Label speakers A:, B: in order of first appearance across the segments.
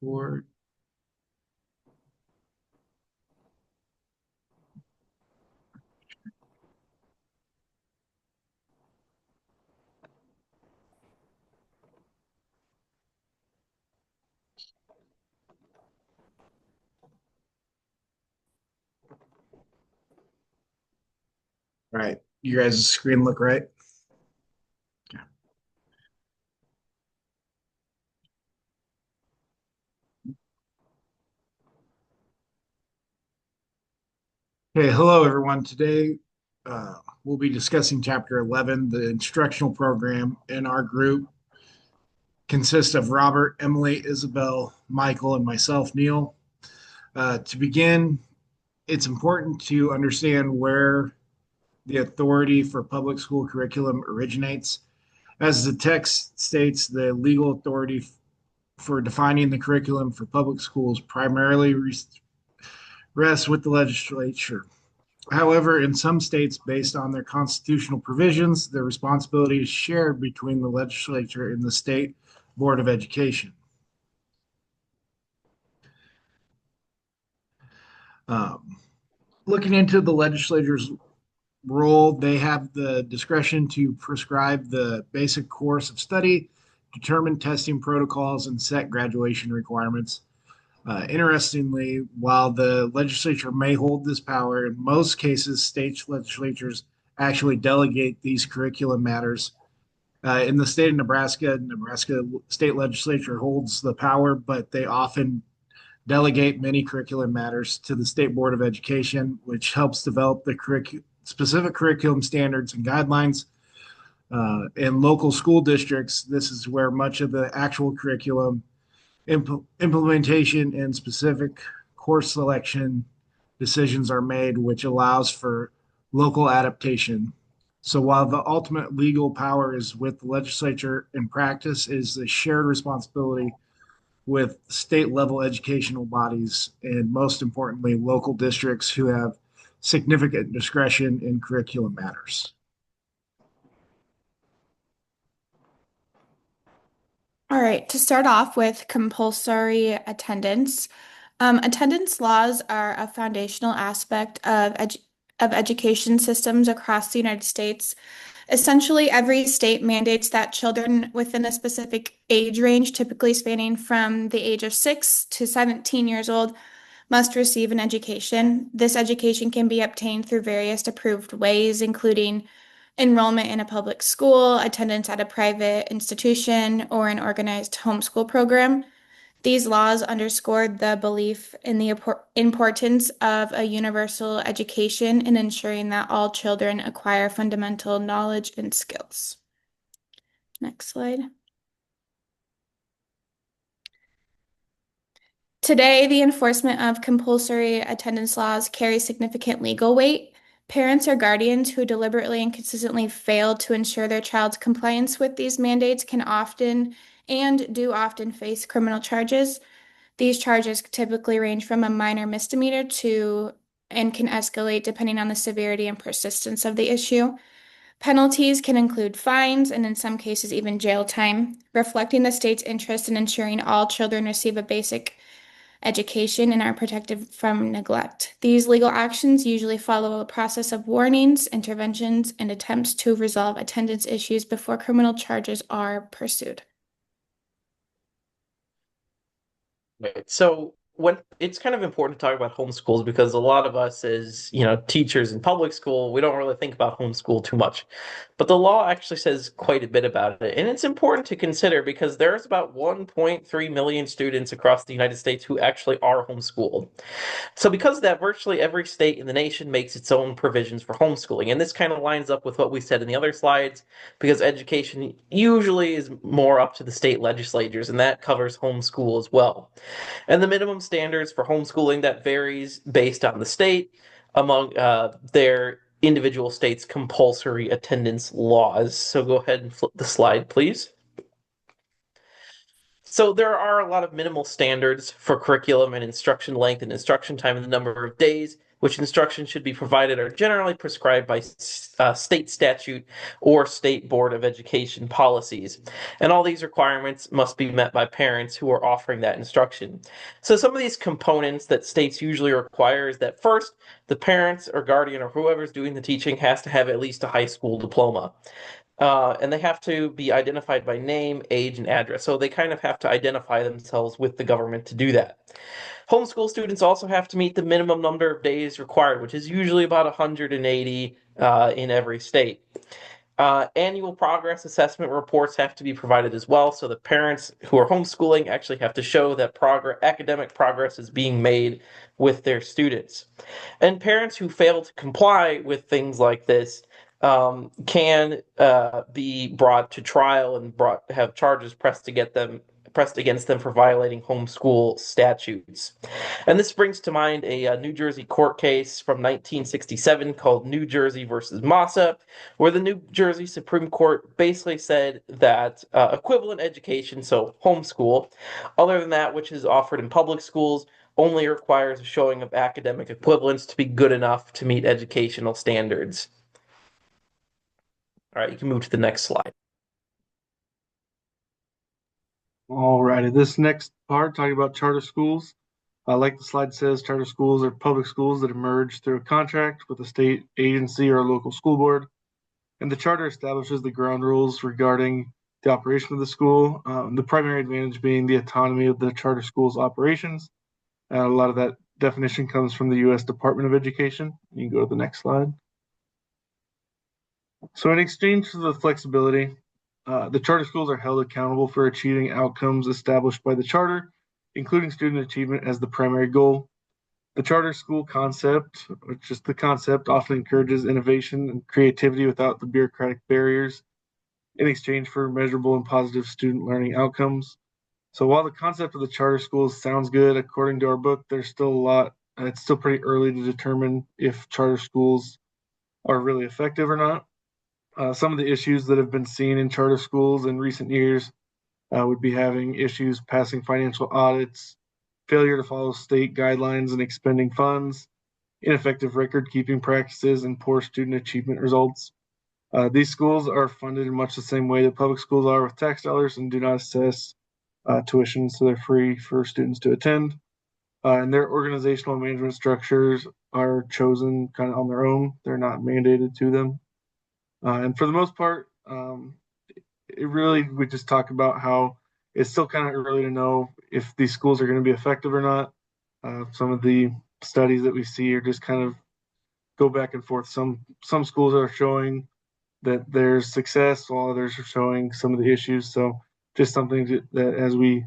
A: Or all right, you guys' screen look right? Okay, hello everyone. Today we'll be discussing Chapter 11, the instructional program. And our group consists of Robert, Emily, Isabel, Michael, and myself, Neil. To begin, it's important to understand where the authority for public school curriculum originates. As the text states, the legal authority for defining the curriculum for public schools primarily rests with the legislature. However, in some states, based on their constitutional provisions, the responsibility is shared between the legislature and the state board of education. Um, Looking into the legislature's role, they have the discretion to prescribe the basic course of study, determine testing protocols, and set graduation requirements. Interestingly, while the legislature may hold this power, in most cases, state legislatures actually delegate these curriculum matters. In the state of Nebraska, Nebraska state legislature holds the power, but they often delegate many curriculum matters to the State Board of Education, which helps develop the specific curriculum standards and guidelines. In local school districts, this is where much of the actual curriculum implementation and specific course selection decisions are made, which allows for local adaptation. So while the ultimate legal power is with the legislature, in practice is the shared responsibility with state level educational bodies and most importantly, local districts who have significant discretion in curriculum matters.
B: All right, to start off with compulsory attendance. Attendance laws are a foundational aspect of education systems across the United States. Essentially, every state mandates that children within a specific age range, typically spanning from the age of 6 to 17 years old, must receive an education. This education can be obtained through various approved ways, including enrollment in a public school, attendance at a private institution, or an organized homeschool program. These laws underscored the belief in the importance of a universal education in ensuring that all children acquire fundamental knowledge and skills. Next slide. Today, the enforcement of compulsory attendance laws carries significant legal weight. Parents or guardians who deliberately and consistently fail to ensure their child's compliance with these mandates can often and do often face criminal charges. These charges typically range from a minor misdemeanor to and can escalate depending on the severity and persistence of the issue. Penalties can include fines and, in some cases, even jail time, reflecting the state's interest in ensuring all children receive a basic education and are protected from neglect. These legal actions usually follow a process of warnings, interventions, and attempts to resolve attendance issues before criminal charges are pursued.
C: Right. So when it's kind of important to talk about homeschools because a lot of us as, teachers in public school, we don't really think about homeschool too much. But the law actually says quite a bit about it. And it's important to consider because there's about 1.3 million students across the United States who actually are homeschooled. So because of that, virtually every state in the nation makes its own provisions for homeschooling. And this kind of lines up with what we said in the other slides, because education usually is more up to the state legislatures, and that covers homeschool as well. And the minimum standards for homeschooling that varies based on the state among their individual states' compulsory attendance laws. So go ahead and flip the slide, please. So there are a lot of minimal standards for curriculum and instruction length and instruction time and the number of days which instruction should be provided are generally prescribed by state statute or state board of education policies. And all these requirements must be met by parents who are offering that instruction. So some of these components that states usually require is that first, the parents or guardian or whoever's doing the teaching has to have at least a high school diploma. And they have to be identified by name, age, and address. So they kind of have to identify themselves with the government to do that. Homeschool students also have to meet the minimum number of days required, which is usually about 180 in every state. Annual progress assessment reports have to be provided as well, so the parents who are homeschooling actually have to show that academic progress is being made with their students. And parents who fail to comply with things like this can be brought to trial and have charges pressed against them for violating homeschool statutes. And this brings to mind a New Jersey court case from 1967 called New Jersey versus Massa, where the New Jersey Supreme Court basically said that equivalent education, so homeschool, other than that which is offered in public schools, only requires a showing of academic equivalence to be good enough to meet educational standards. All right, you can move to the next slide.
D: All righty, this next part, talking about charter schools. Like the slide says, charter schools are public schools that emerge through a contract with a state agency or a local school board. And the charter establishes the ground rules regarding the operation of the school, the primary advantage being the autonomy of the charter school's operations. A lot of that definition comes from the U.S. Department of Education. You can go to the next slide. So in exchange for the flexibility, the charter schools are held accountable for achieving outcomes established by the charter, including student achievement as the primary goal. The charter school concept, which is the concept, often encourages innovation and creativity without the bureaucratic barriers in exchange for measurable and positive student learning outcomes. So while the concept of the charter schools sounds good, according to our book, there's still a lot, it's still pretty early to determine if charter schools are really effective or not. Some of the issues that have been seen in charter schools in recent years would be having issues passing financial audits, failure to follow state guidelines and expending funds, ineffective record keeping practices, and poor student achievement results. These schools are funded in much the same way that public schools are, with tax dollars, and do not assess tuition, so they're free for students to attend. And their organizational management structures are chosen kind of on their own. They're not mandated to them. And for the most part, we just talk about how it's still kind of early to know if these schools are going to be effective or not. Some of the studies that we see are just kind of go back and forth. Some schools are showing that there's success, while others are showing some of the issues. So just something that as we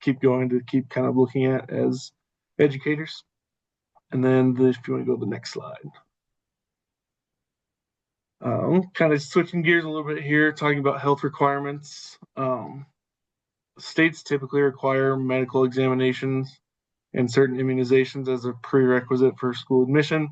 D: keep going to keep kind of looking at as educators. And then if you want to go to the next slide. Kind of switching gears a little bit here, talking about health requirements. States typically require medical examinations and certain immunizations as a prerequisite for school admission.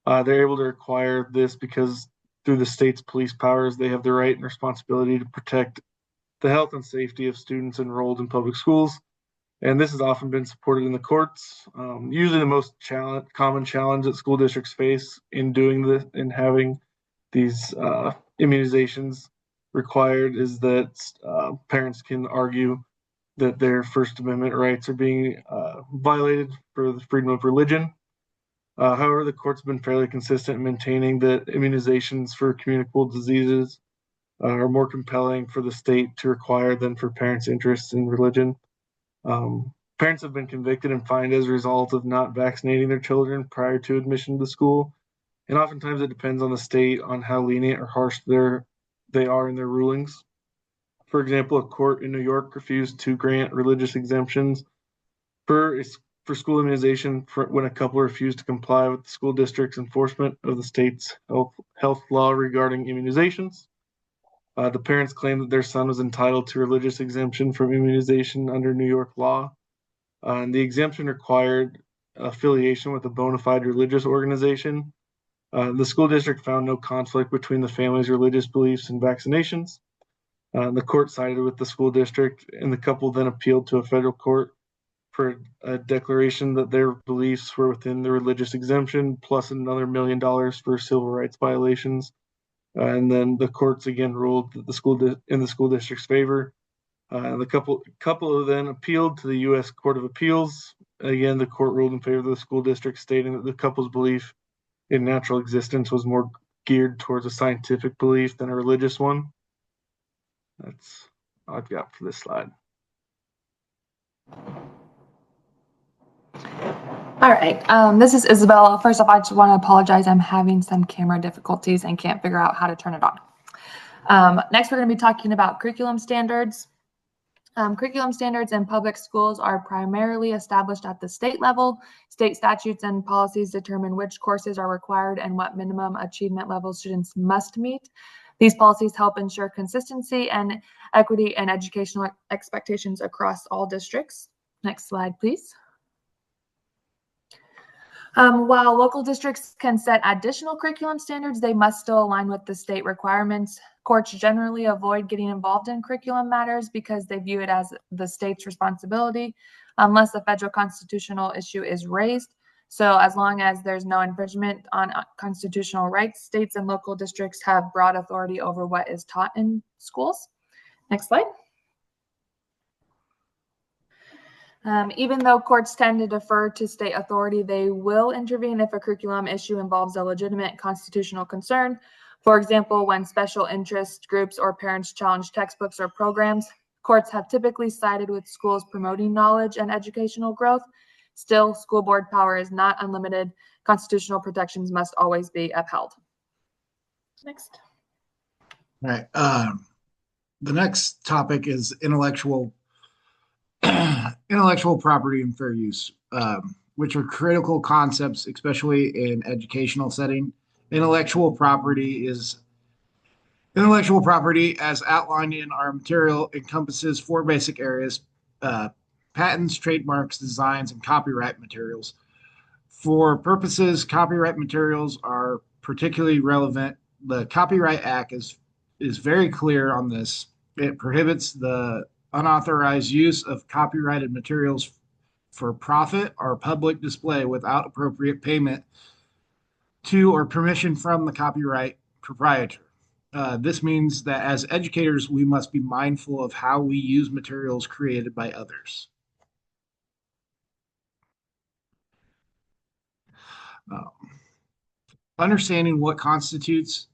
D: They're able to require this because through the state's police powers, they have the right and responsibility to protect the health and safety of students enrolled in public schools. And this has often been supported in the courts. Usually the most common challenge that school districts face in doing this, in having these immunizations required, is that parents can argue that their First Amendment rights are being violated for the freedom of religion. However, the court's been fairly consistent in maintaining that immunizations for communicable diseases are more compelling for the state to require than for parents' interests in religion. Parents have been convicted and fined as a result of not vaccinating their children prior to admission to the school. And oftentimes it depends on the state on how lenient or harsh they are in their rulings. For example, a court in New York refused to grant religious exemptions for school immunization when a couple refused to comply with the school district's enforcement of the state's health law regarding immunizations. The parents claimed that their son was entitled to religious exemption from immunization under New York law. And the exemption required affiliation with a bona fide religious organization. The school district found no conflict between the family's religious beliefs and vaccinations. The court sided with the school district, and the couple then appealed to a federal court for a declaration that their beliefs were within the religious exemption, plus another $1 million for civil rights violations. And then the courts again ruled that in the school district's favor. The couple then appealed to the U.S. Court of Appeals. Again, the court ruled in favor of the school district, stating that the couple's belief in natural existence was more geared towards a scientific belief than a religious one. That's all I've got for this slide.
E: All right, this is Isabel. First off, I just want to apologize. I'm having some camera difficulties and can't figure out how to turn it on. Next, we're going to be talking about curriculum standards. Curriculum standards in public schools are primarily established at the state level. State statutes and policies determine which courses are required and what minimum achievement levels students must meet. These policies help ensure consistency and equity and educational expectations across all districts. Next slide, please. While local districts can set additional curriculum standards, they must still align with the state requirements. Courts generally avoid getting involved in curriculum matters because they view it as the state's responsibility unless a federal constitutional issue is raised. So as long as there's no infringement on constitutional rights, states and local districts have broad authority over what is taught in schools. Next slide. Even though courts tend to defer to state authority, they will intervene if a curriculum issue involves a legitimate constitutional concern. For example, when special interest groups or parents challenge textbooks or programs, courts have typically sided with schools promoting knowledge and educational growth. Still, school board power is not unlimited. Constitutional protections must always be upheld. Next.
A: All right. The next topic is intellectual property and fair use, which are critical concepts, especially in educational setting. Intellectual property, as outlined in our material, encompasses four basic areas: patents, trademarks, designs, and copyright materials. For purposes, copyright materials are particularly relevant. The Copyright Act is very clear on this. It prohibits the unauthorized use of copyrighted materials for profit or public display without appropriate payment to or permission from the copyright proprietor. This means that as educators, we must be mindful of how we use materials created by others. Understanding what constitutes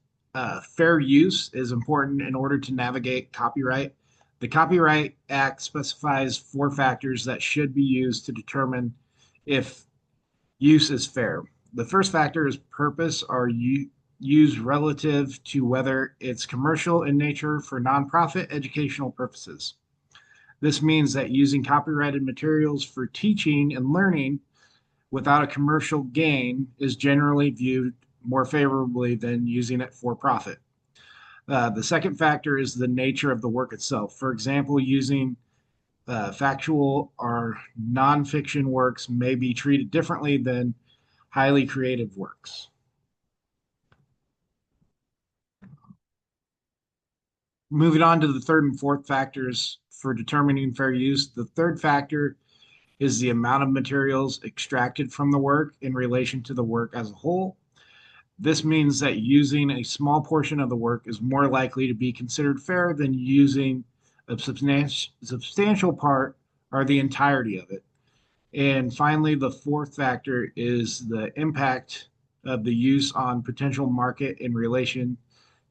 A: fair use is important in order to navigate copyright. The Copyright Act specifies four factors that should be used to determine if use is fair. The first factor is purpose or use relative to whether it's commercial in nature for nonprofit educational purposes. This means that using copyrighted materials for teaching and learning without a commercial gain is generally viewed more favorably than using it for profit. The second factor is the nature of the work itself. For example, using factual or nonfiction works may be treated differently than highly creative works. Moving on to the third and fourth factors for determining fair use. The third factor is the amount of materials extracted from the work in relation to the work as a whole. This means that using a small portion of the work is more likely to be considered fair than using a substantial part or the entirety of it. And finally, the fourth factor is the impact of the use on potential market in relation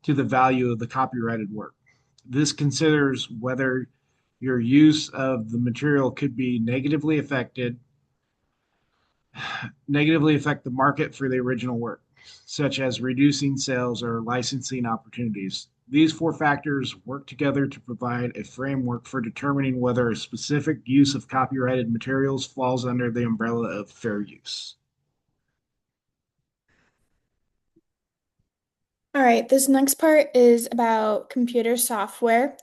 A: to the value of the copyrighted work. This considers whether your use of the material could be negatively affect the market for the original work, such as reducing sales or licensing opportunities. These four factors work together to provide a framework for determining whether a specific use of copyrighted materials falls under the umbrella of fair use.
B: All right, this next part is about computer software.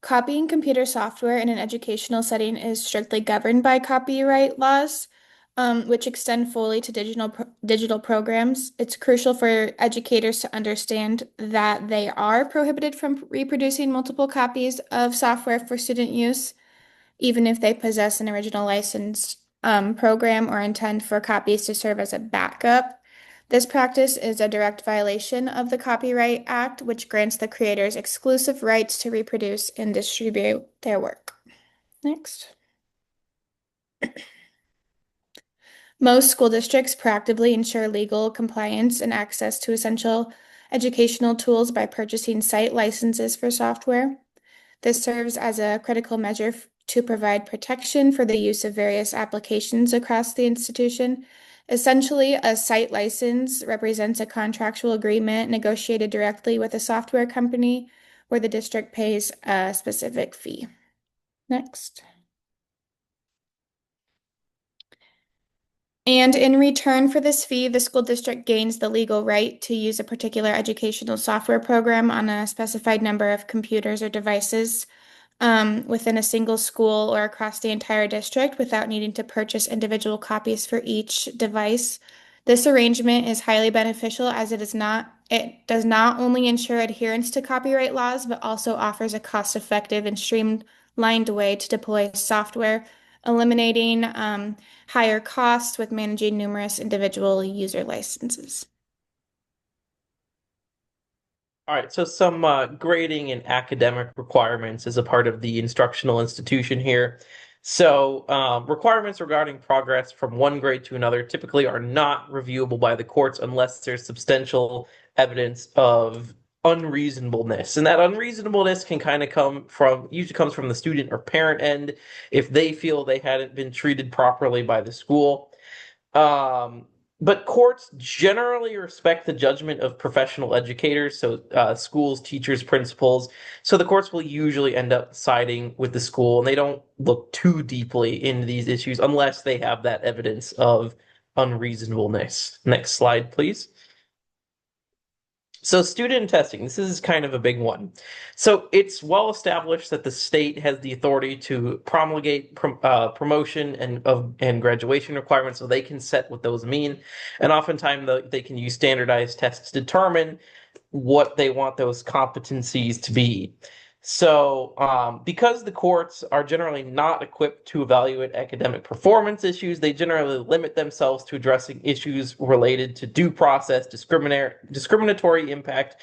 B: Copying computer software in an educational setting is strictly governed by copyright laws. which extend fully to digital programs. It's crucial for educators to understand that they are prohibited from reproducing multiple copies of software for student use, even if they possess an original licensed program or intend for copies to serve as a backup. This practice is a direct violation of the Copyright Act, which grants the creators exclusive rights to reproduce and distribute their work. Next. Most school districts proactively ensure legal compliance and access to essential educational tools by purchasing site licenses for software. This serves as a critical measure to provide protection for the use of various applications across the institution. Essentially, a site license represents a contractual agreement negotiated directly with a software company where the district pays a specific fee. Next. And in return for this fee, the school district gains the legal right to use a particular educational software program on a specified number of computers or devices within a single school or across the entire district without needing to purchase individual copies for each device. This arrangement is highly beneficial as it does not only ensure adherence to copyright laws, but also offers a cost-effective and streamlined way to deploy software, eliminating higher costs with managing numerous individual user licenses.
C: All right, so some grading and academic requirements as a part of the instructional institution here. So requirements regarding progress from one grade to another typically are not reviewable by the courts unless there's substantial evidence of unreasonableness. And that unreasonableness can kind of usually comes from the student or parent end if they feel they hadn't been treated properly by the school. But courts generally respect the judgment of professional educators, so schools, teachers, principals. So the courts will usually end up siding with the school, and they don't look too deeply into these issues unless they have that evidence of unreasonableness. Next slide, please. So student testing, this is kind of a big one. So it's well established that the state has the authority to promulgate promotion and graduation requirements, so they can set what those mean. And oftentimes they can use standardized tests to determine what they want those competencies to be. So because the courts are generally not equipped to evaluate academic performance issues, they generally limit themselves to addressing issues related to due process, discriminatory impact,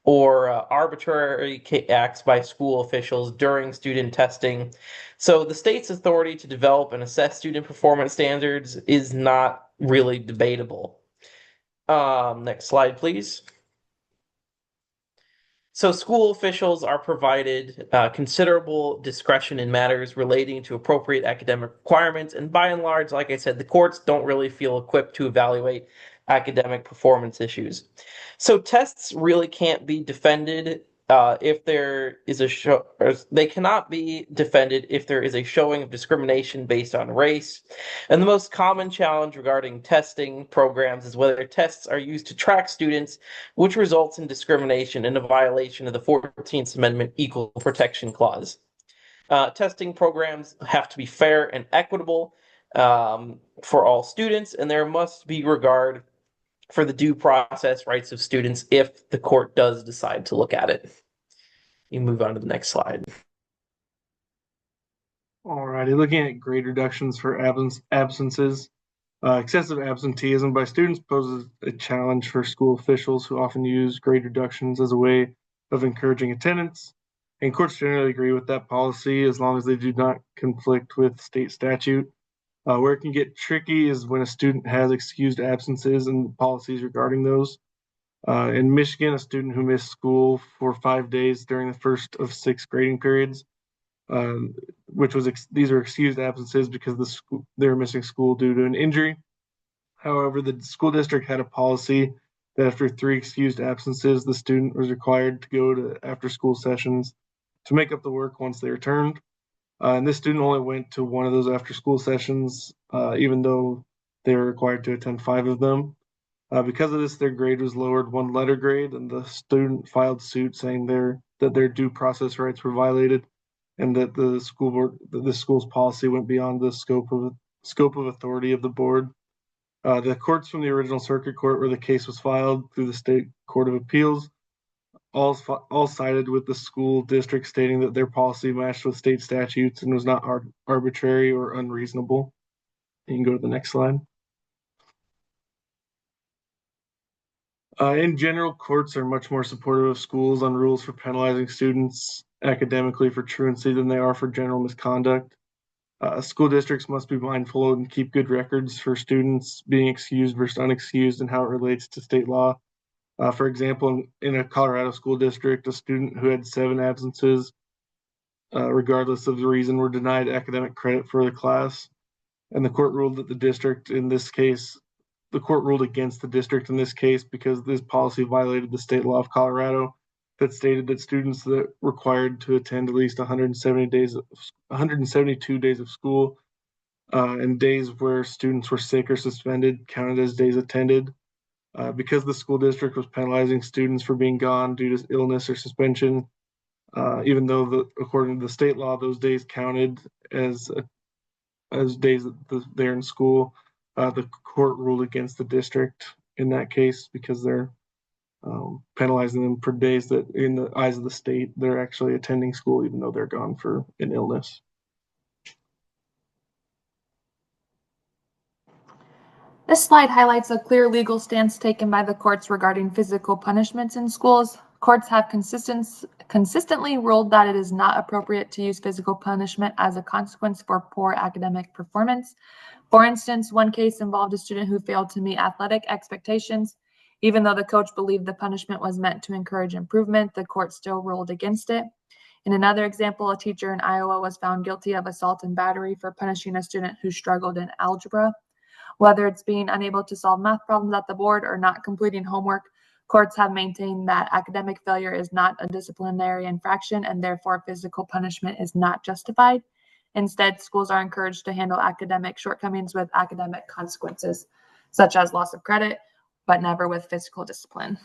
C: or arbitrary acts by school officials during student testing. So the state's authority to develop and assess student performance standards is not really debatable. Next slide, please. So school officials are provided considerable discretion in matters relating to appropriate academic requirements, and by and large, like I said, the courts don't really feel equipped to evaluate academic performance issues. So tests really can't be defended if there is a show, or they cannot be defended if there is a showing of discrimination based on race. And the most common challenge regarding testing programs is whether tests are used to track students, which results in discrimination and a violation of the 14th Amendment Equal Protection Clause. Testing programs have to be fair and equitable for all students, and there must be regard for the due process rights of students if the court does decide to look at it. You move on to the next slide.
D: Alrighty, looking at grade reductions for absences. Excessive absenteeism by students poses a challenge for school officials who often use grade reductions as a way of encouraging attendance. And courts generally agree with that policy as long as they do not conflict with state statute. Where it can get tricky is when a student has excused absences and policies regarding those. In Michigan, a student who missed school for 5 days during the first of 6 grading periods, these are excused absences because they were missing school due to an injury. However, the school district had a policy that after 3 excused absences, the student was required to go to after-school sessions to make up the work once they returned. And this student only went to one of those after-school sessions, even though they were required to attend 5 of them. Because of this, their grade was lowered 1 letter grade, and the student filed suit saying that their due process rights were violated, and that the school's policy went beyond the scope of scope of authority of the board. The courts from the original circuit court where the case was filed through the state court of appeals all sided with the school district, stating that their policy matched with state statutes and was not arbitrary or unreasonable. You can go to the next slide. In general, courts are much more supportive of schools on rules for penalizing students academically for truancy than they are for general misconduct. School districts must be mindful and keep good records for students being excused versus unexcused and how it relates to state law. For example, in a Colorado school district, a student who had 7 absences, regardless of the reason, were denied academic credit for the class. And the court ruled that the court ruled against the district in this case because this policy violated the state law of Colorado that stated that students that required to attend at least 172 days of school and days where students were sick or suspended counted as days attended. Because the school district was penalizing students for being gone due to illness or suspension, even though according to the state law, those days counted as days that they're in school. The court ruled against the district in that case because they're penalizing them for days that, in the eyes of the state, they're actually attending school even though they're gone for an illness.
E: This slide highlights a clear legal stance taken by the courts regarding physical punishments in schools. Courts have consistently ruled that it is not appropriate to use physical punishment as a consequence for poor academic performance. For instance, one case involved a student who failed to meet athletic expectations. Even though the coach believed the punishment was meant to encourage improvement, the court still ruled against it. In another example, a teacher in Iowa was found guilty of assault and battery for punishing a student who struggled in algebra. Whether it's being unable to solve math problems at the board or not completing homework, courts have maintained that academic failure is not a disciplinary infraction and therefore physical punishment is not justified. Instead, schools are encouraged to handle academic shortcomings with academic consequences, such as loss of credit, but never with physical discipline.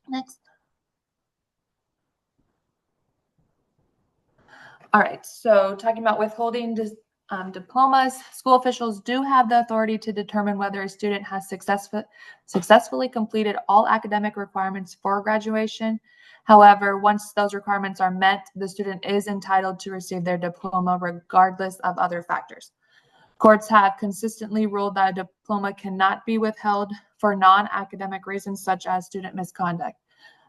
E: Next. All right, so talking about withholding diplomas, school officials do have the authority to determine whether a student has successfully completed all academic requirements for graduation. However, once those requirements are met, the student is entitled to receive their diploma regardless of other factors. Courts have consistently ruled that a diploma cannot be withheld for non-academic reasons such as student misconduct.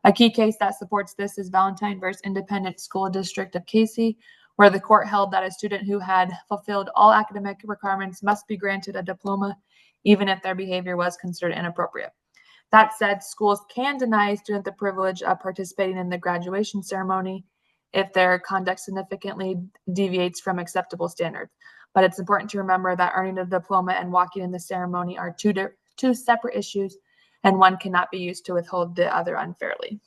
E: A key case that supports this is Valentine versus Independent School District of Casey, where the court held that a student who had fulfilled all academic requirements must be granted a diploma, even if their behavior was considered inappropriate. That said, schools can deny a student the privilege of participating in the graduation ceremony if their conduct significantly deviates from acceptable standards. But it's important to remember that earning a diploma and walking in the ceremony are two separate issues, and one cannot be used to withhold the other unfairly.